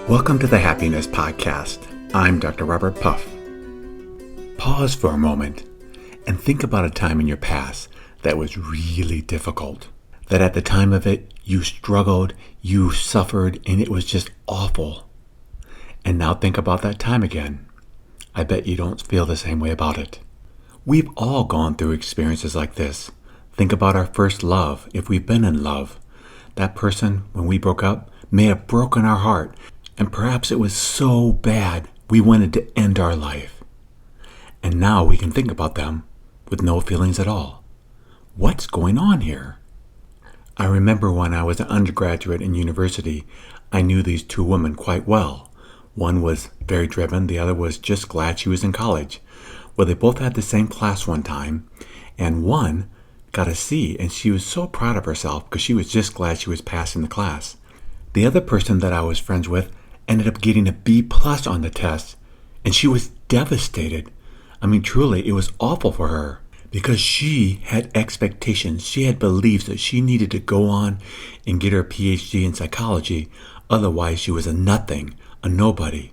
Welcome to the Happiness Podcast. I'm Dr. Robert Puff. Pause for a moment and think about a time in your past that was really difficult. That at the time of it, you struggled, you suffered, and it was just awful. And now think about that time again. I bet you don't feel the same way about it. We've all gone through experiences like this. Think about our first love, if we've been in love. That person, when we broke up, may have broken our heart. And perhaps it was so bad we wanted to end our life. And now we can think about them with no feelings at all. What's going on here? I remember when I was an undergraduate in university, I knew these two women quite well. One was very driven, the other was just glad she was in college. Well, they both had the same class one time, and one got a C, and she was so proud of herself because she was just glad she was passing the class. The other person that I was friends with ended up getting a B+ on the test, and she was devastated. I mean, truly, it was awful for her because she had expectations. She had beliefs that she needed to go on and get her PhD in psychology. Otherwise, she was a nothing, a nobody.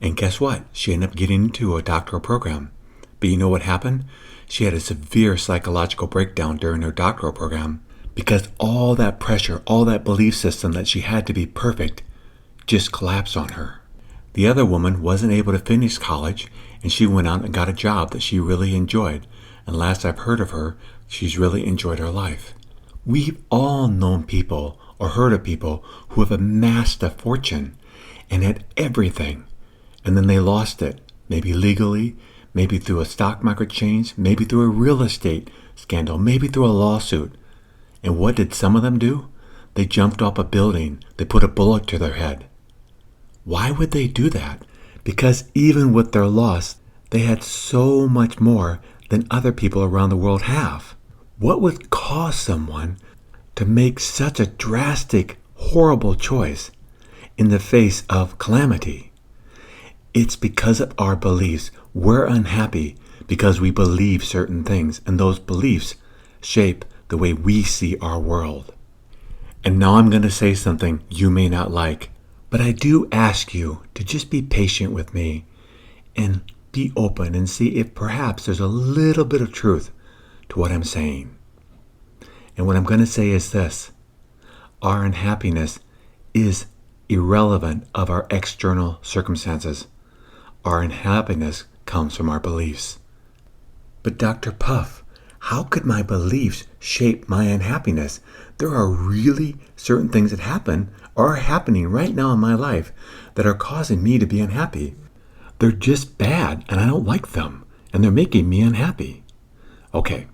And guess what? She ended up getting into a doctoral program. But you know what happened? She had a severe psychological breakdown during her doctoral program because all that pressure, all that belief system that she had to be perfect just collapsed on her. The other woman wasn't able to finish college, and she went out and got a job that she really enjoyed. And last I've heard of her, she's really enjoyed her life. We've all known people or heard of people who have amassed a fortune and had everything, and then they lost it, maybe legally, maybe through a stock market change, maybe through a real estate scandal, maybe through a lawsuit. And what did some of them do? They jumped off a building. They put a bullet to their head. Why would they do that? Because even with their loss, they had so much more than other people around the world have. What would cause someone to make such a drastic, horrible choice in the face of calamity? It's because of our beliefs. We're unhappy because we believe certain things, and those beliefs shape the way we see our world. And now I'm going to say something you may not like, but I do ask you to just be patient with me and be open and see if perhaps there's a little bit of truth to what I'm saying. And what I'm going to say is this: our unhappiness is irrelevant of our external circumstances. Our unhappiness comes from our beliefs. But Dr. Puff, how could my beliefs shape my unhappiness? There are really certain things that happen or are happening right now in my life that are causing me to be unhappy. They're just bad and I don't like them, and they're making me unhappy. Okay,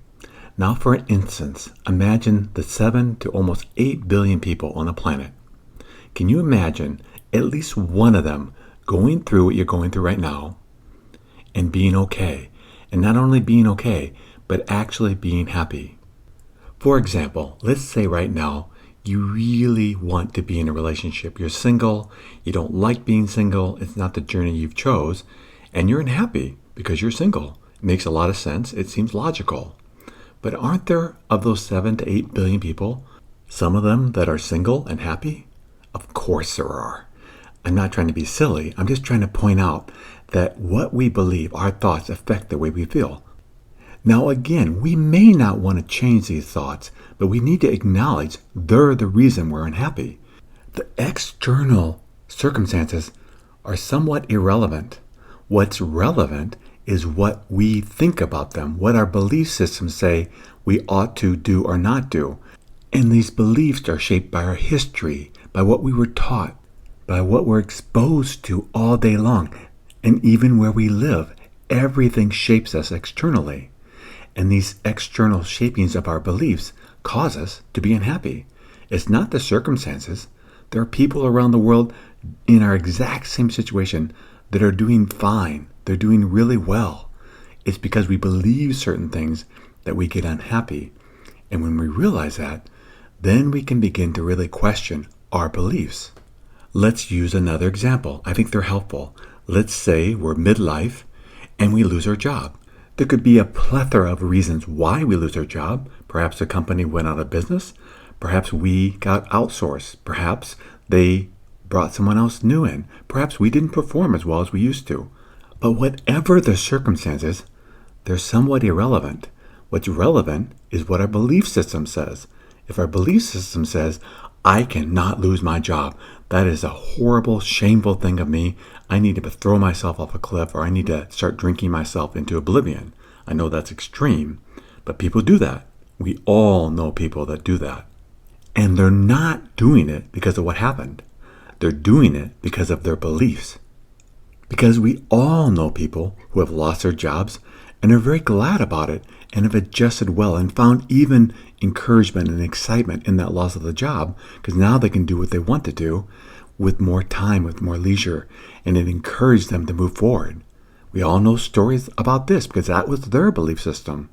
now for an instance, imagine the 7 to almost 8 billion people on the planet. Can you imagine at least one of them going through what you're going through right now and being okay? And not only being okay, but actually being happy. For example, let's say right now you really want to be in a relationship. You're single, you don't like being single, it's not the journey you've chose, and you're unhappy because you're single. It makes a lot of sense, it seems logical. But aren't there, of those 7 to 8 billion people, some of them that are single and happy? Of course there are. I'm not trying to be silly, I'm just trying to point out that what we believe, our thoughts, affect the way we feel. Now again, we may not want to change these thoughts, but we need to acknowledge they're the reason we're unhappy. The external circumstances are somewhat irrelevant. What's relevant is what we think about them, what our belief systems say we ought to do or not do. And these beliefs are shaped by our history, by what we were taught, by what we're exposed to all day long, and even where we live. Everything shapes us externally. And these external shapings of our beliefs cause us to be unhappy. It's not the circumstances. There are people around the world in our exact same situation that are doing fine. They're doing really well. It's because we believe certain things that we get unhappy. And when we realize that, then we can begin to really question our beliefs. Let's use another example. I think they're helpful. Let's say we're midlife and we lose our job. There could be a plethora of reasons why we lose our job. Perhaps the company went out of business. Perhaps we got outsourced. Perhaps they brought someone else new in. Perhaps we didn't perform as well as we used to. But whatever the circumstances, they're somewhat irrelevant. What's relevant is what our belief system says. If our belief system says, I cannot lose my job, that is a horrible, shameful thing of me. I need to throw myself off a cliff, or I need to start drinking myself into oblivion. I know that's extreme, but people do that. We all know people that do that. And they're not doing it because of what happened. They're doing it because of their beliefs. Because we all know people who have lost their jobs and are very glad about it and have adjusted well and found even encouragement and excitement in that loss of the job, because now they can do what they want to do with more time, with more leisure, and it encouraged them to move forward. We all know stories about this because that was their belief system.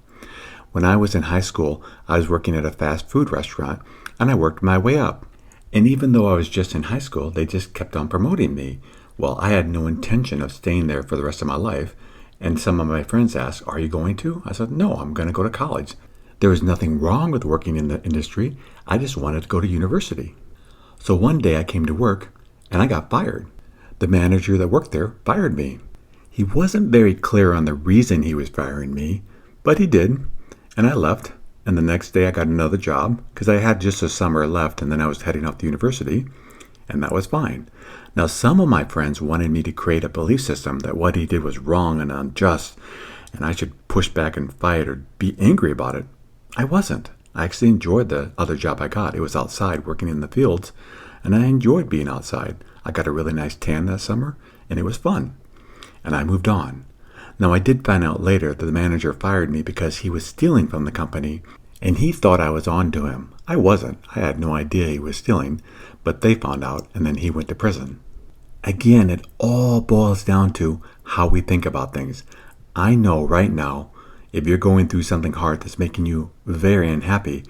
When I was in high school, I was working at a fast food restaurant and I worked my way up. And even though I was just in high school, they just kept on promoting me. Well, I had no intention of staying there for the rest of my life. And some of my friends asked, are you going to? I said, no, I'm going to go to college. There was nothing wrong with working in the industry. I just wanted to go to university. So one day I came to work and I got fired. The manager that worked there fired me. He wasn't very clear on the reason he was firing me, but he did. And I left. And the next day I got another job because I had just a summer left and then I was heading off to university. And that was fine. Now, some of my friends wanted me to create a belief system that what he did was wrong and unjust, and I should push back and fight or be angry about it. I wasn't. I actually enjoyed the other job I got. It was outside, working in the fields, and I enjoyed being outside. I got a really nice tan that summer, and it was fun. And I moved on. Now, I did find out later that the manager fired me because he was stealing from the company, and he thought I was on to him. I wasn't. I had no idea he was stealing, but they found out, and then he went to prison. Again, it all boils down to how we think about things. I know right now, if you're going through something hard that's making you very unhappy,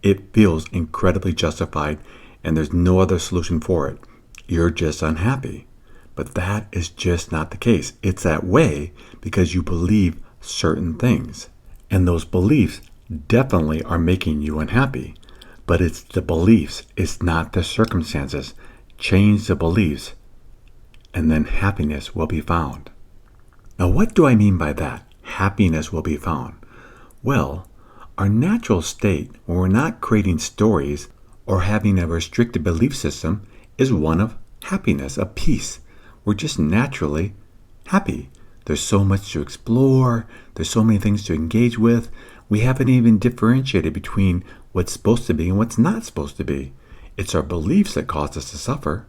it feels incredibly justified, and there's no other solution for it. You're just unhappy. But that is just not the case. It's that way because you believe certain things. And those beliefs definitely are making you unhappy. But it's the beliefs, it's not the circumstances. Change the beliefs, and then happiness will be found. Now, what do I mean by that? Happiness will be found. Well, our natural state, when we're not creating stories or having a restricted belief system, is one of happiness, of peace. We're just naturally happy. There's so much to explore. There's so many things to engage with. We haven't even differentiated between what's supposed to be and what's not supposed to be. It's our beliefs that cause us to suffer.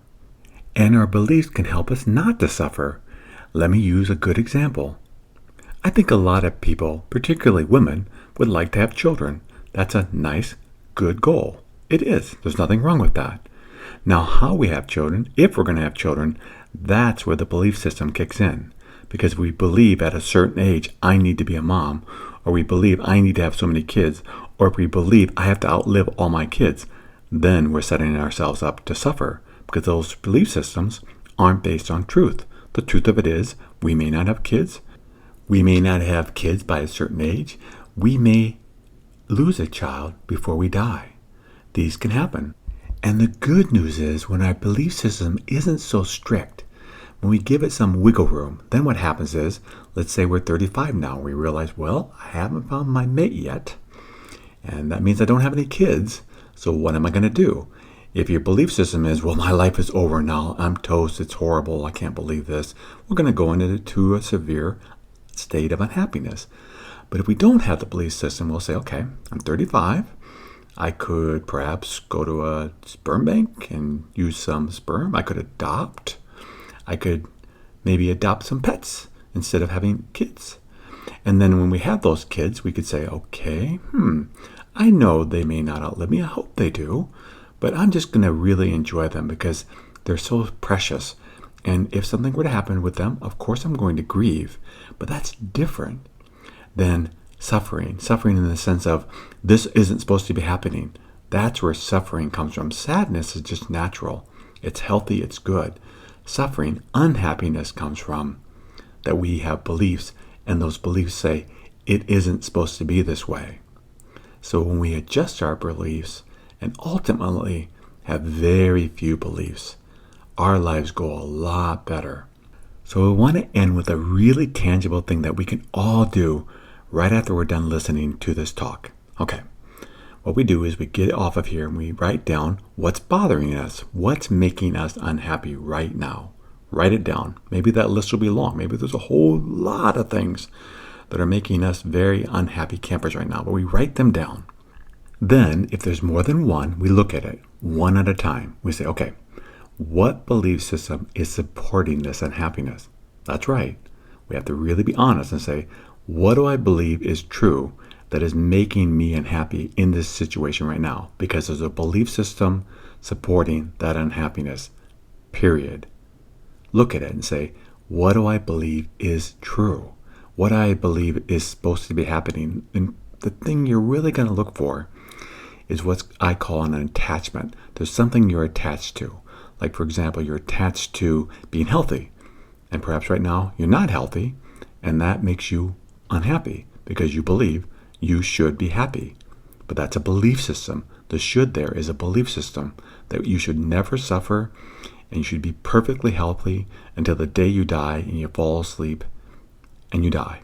And our beliefs can help us not to suffer. Let me use a good example. I think a lot of people, particularly women, would like to have children. That's a nice, good goal. It is. There's nothing wrong with that. Now, how we have children, if we're going to have children, that's where the belief system kicks in. Because we believe at a certain age, I need to be a mom, or we believe I need to have so many kids, or if we believe I have to outlive all my kids, then we're setting ourselves up to suffer. Because those belief systems aren't based on truth. The truth of it is, we may not have kids. We may not have kids by a certain age. We may lose a child before we die. These can happen. And the good news is, when our belief system isn't so strict, when we give it some wiggle room, then what happens is, let's say we're 35 now. We realize, well, I haven't found my mate yet. And that means I don't have any kids. So what am I going to do? If your belief system is, well, my life is over now, I'm toast, it's horrible, I can't believe this, we're going to go into a severe state of unhappiness. But if we don't have the belief system, we'll say, okay, I'm 35. I could perhaps go to a sperm bank and use some sperm. I could adopt. I could maybe adopt some pets instead of having kids. And then when we have those kids, we could say, okay, I know they may not outlive me. I hope they do. But I'm just going to really enjoy them because they're so precious. And if something were to happen with them, of course I'm going to grieve. But that's different than suffering. Suffering in the sense of, this isn't supposed to be happening. That's where suffering comes from. Sadness is just natural. It's healthy. It's good. Suffering, unhappiness comes from that we have beliefs. And those beliefs say, it isn't supposed to be this way. So when we adjust our beliefs, and ultimately have very few beliefs, our lives go a lot better. So we want to end with a really tangible thing that we can all do right after we're done listening to this talk. Okay, what we do is we get off of here and we write down what's bothering us, what's making us unhappy right now. Write it down. Maybe that list will be long. Maybe there's a whole lot of things that are making us very unhappy campers right now, but we write them down. Then, if there's more than one, we look at it one at a time. We say, okay, what belief system is supporting this unhappiness? That's right. We have to really be honest and say, what do I believe is true that is making me unhappy in this situation right now? Because there's a belief system supporting that unhappiness, period. Look at it and say, what do I believe is true? What I believe is supposed to be happening. And the thing you're really going to look for is what I call an attachment. There's something you're attached to. Like, for example, you're attached to being healthy. And perhaps right now you're not healthy, and that makes you unhappy because you believe you should be happy. But that's a belief system. The should there is a belief system that you should never suffer and you should be perfectly healthy until the day you die and you fall asleep and you die.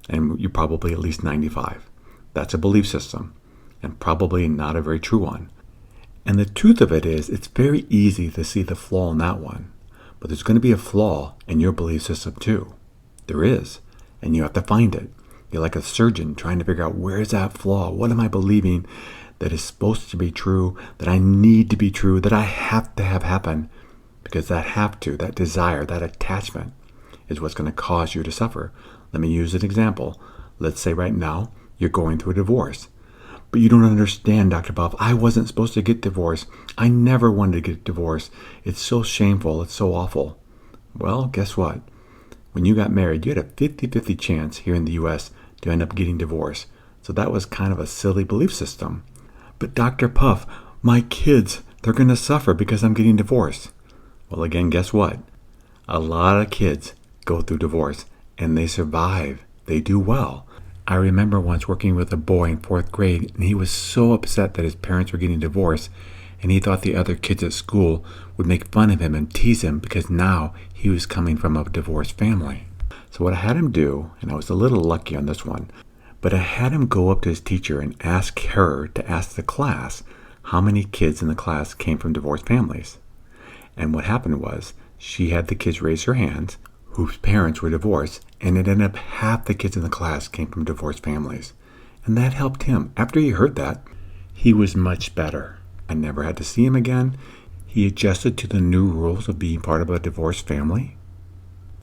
And you're probably at least 95. That's a belief system and probably not a very true one. And the truth of it is, it's very easy to see the flaw in that one. But there's going to be a flaw in your belief system too. There is. And you have to find it. You're like a surgeon trying to figure out, where's that flaw? What am I believing that is supposed to be true, that I need to be true, that I have to have happen? Because that have to, that desire, that attachment is what's going to cause you to suffer. Let me use an example. Let's say right now you're going through a divorce. But you don't understand, Dr. Buff. I wasn't supposed to get divorced. I never wanted to get divorced. It's so shameful. It's so awful. Well, guess what? When you got married, you had a 50-50 chance here in the U.S. to end up getting divorced. So that was kind of a silly belief system. But Dr. Puff, my kids, they're going to suffer because I'm getting divorced. Well, again, guess what? A lot of kids go through divorce and they survive. They do well. I remember once working with a boy in 4th grade, and he was so upset that his parents were getting divorced, and he thought the other kids at school would make fun of him and tease him because now he was coming from a divorced family. So what I had him do, and I was a little lucky on this one, but I had him go up to his teacher and ask her to ask the class how many kids in the class came from divorced families. And what happened was, she had the kids raise their hands whose parents were divorced, and it ended up half the kids in the class came from divorced families. And that helped him. After he heard that, he was much better. I never had to see him again. He adjusted to the new rules of being part of a divorced family,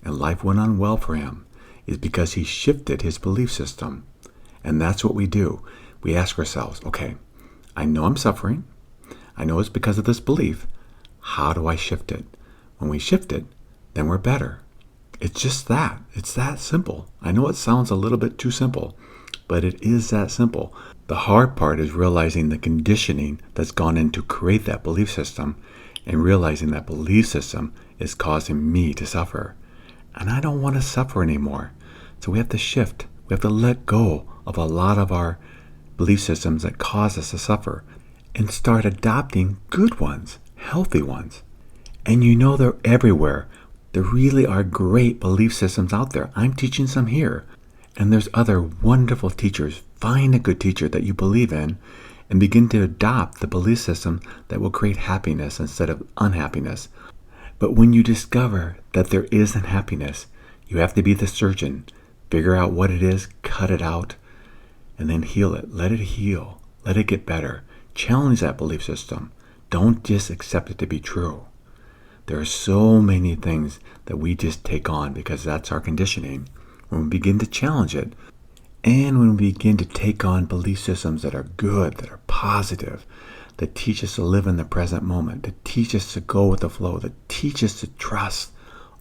and life went on well for him. It's because he shifted his belief system. And that's what we do. We ask ourselves, okay, I know I'm suffering. I know it's because of this belief. How do I shift it? When we shift it, then we're better. It's just that. It's that simple. I know it sounds a little bit too simple, but it is that simple. The hard part is realizing the conditioning that's gone in to create that belief system and realizing that belief system is causing me to suffer. And I don't want to suffer anymore. So we have to shift. We have to let go of a lot of our belief systems that cause us to suffer and start adopting good ones, healthy ones. And you know they're everywhere. There really are great belief systems out there. I'm teaching some here. And there's other wonderful teachers. Find a good teacher that you believe in and begin to adopt the belief system that will create happiness instead of unhappiness. But when you discover that there is unhappiness, you have to be the surgeon. Figure out what it is, cut it out, and then heal it. Let it heal. Let it get better. Challenge that belief system. Don't just accept it to be true. There are so many things that we just take on because that's our conditioning. When we begin to challenge it, and when we begin to take on belief systems that are good, that are positive, that teach us to live in the present moment, that teach us to go with the flow, that teach us to trust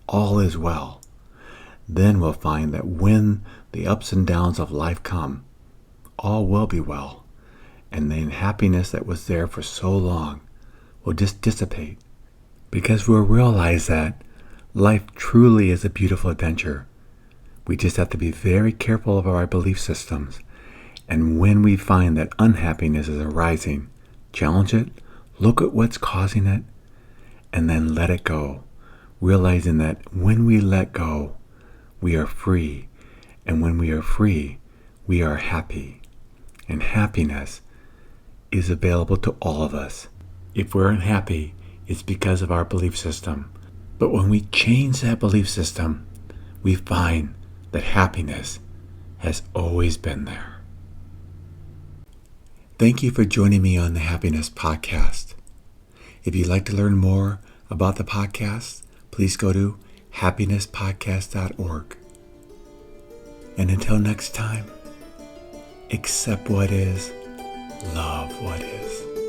all is well, then we'll find that when the ups and downs of life come, all will be well. And the unhappiness that was there for so long will just dissipate. Because we'll realize that life truly is a beautiful adventure. We just have to be very careful of our belief systems. And when we find that unhappiness is arising, challenge it, look at what's causing it, and then let it go, realizing that when we let go, we are free. And when we are free, we are happy. And happiness is available to all of us. If we're unhappy, it's because of our belief system. But when we change that belief system, we find that happiness has always been there. Thank you for joining me on the Happiness Podcast. If you'd like to learn more about the podcast, please go to happinesspodcast.org. And until next time, accept what is, love what is.